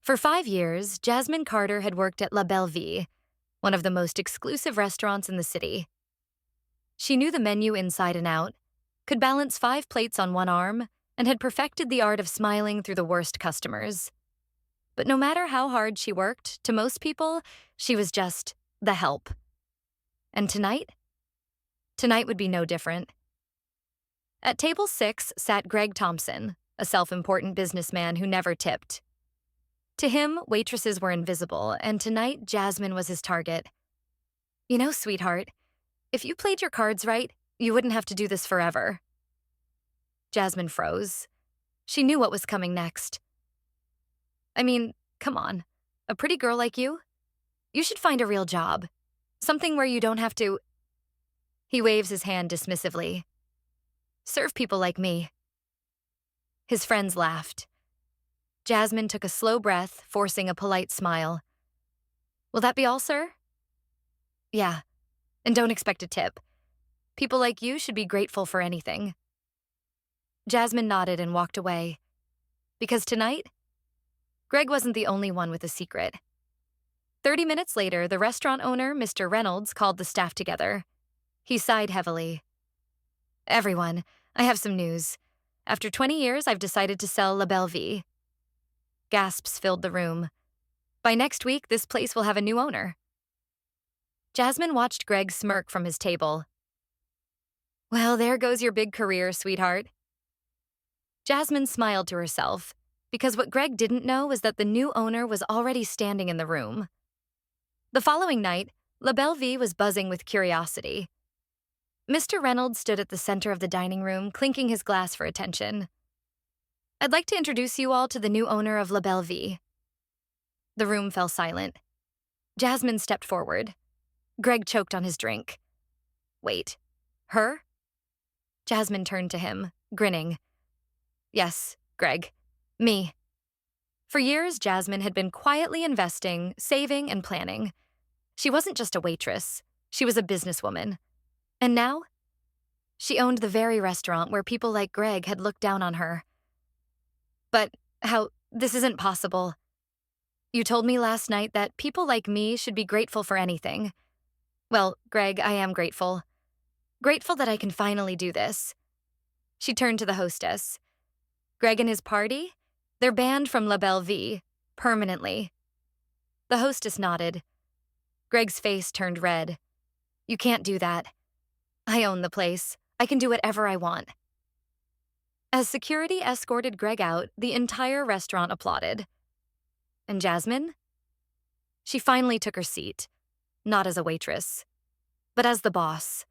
For 5 years, Jasmine Carter had worked at La Belle Vie, one of the most exclusive restaurants in the city. She knew the menu inside and out, could balance 5 plates on one arm, and had perfected the art of smiling through the worst customers. But no matter how hard she worked, to most people, she was just the help. And tonight? Tonight would be no different. At table 6 sat Greg Thompson, a self-important businessman who never tipped. To him, waitresses were invisible, and tonight Jasmine was his target. You know, sweetheart, if you played your cards right, you wouldn't have to do this forever. Jasmine froze. She knew what was coming next. I mean, come on. A pretty girl like you? You should find a real job. Something where you don't have to... He waves his hand dismissively. Serve people like me. His friends laughed. Jasmine took a slow breath, forcing a polite smile. Will that be all, sir? Yeah, and don't expect a tip. People like you should be grateful for anything. Jasmine nodded and walked away. Because tonight, Greg wasn't the only one with a secret. 30 minutes later, the restaurant owner, Mr. Reynolds, called the staff together. He sighed heavily. Everyone, I have some news. After 20 years, I've decided to sell La Belle Vie. Gasps filled the room. By next week, this place will have a new owner. Jasmine watched Greg smirk from his table. Well, there goes your big career, sweetheart. Jasmine smiled to herself, because what Greg didn't know was that the new owner was already standing in the room. The following night, La Belle Vie was buzzing with curiosity. Mr. Reynolds stood at the center of the dining room, clinking his glass for attention. I'd like to introduce you all to the new owner of La Belle Vie. The room fell silent. Jasmine stepped forward. Greg choked on his drink. Wait, her? Jasmine turned to him, grinning. Yes, Greg. Me. For years, Jasmine had been quietly investing, saving, and planning. She wasn't just a waitress. She was a businesswoman. And now? She owned the very restaurant where people like Greg had looked down on her. But this isn't possible. You told me last night that people like me should be grateful for anything. Well, Greg, I am grateful. Grateful that I can finally do this. She turned to the hostess. Greg and his party? They're banned from La Belle Vie, permanently. The hostess nodded. Greg's face turned red. You can't do that. I own the place. I can do whatever I want. As security escorted Greg out, the entire restaurant applauded. And Jasmine? She finally took her seat, not as a waitress, but as the boss.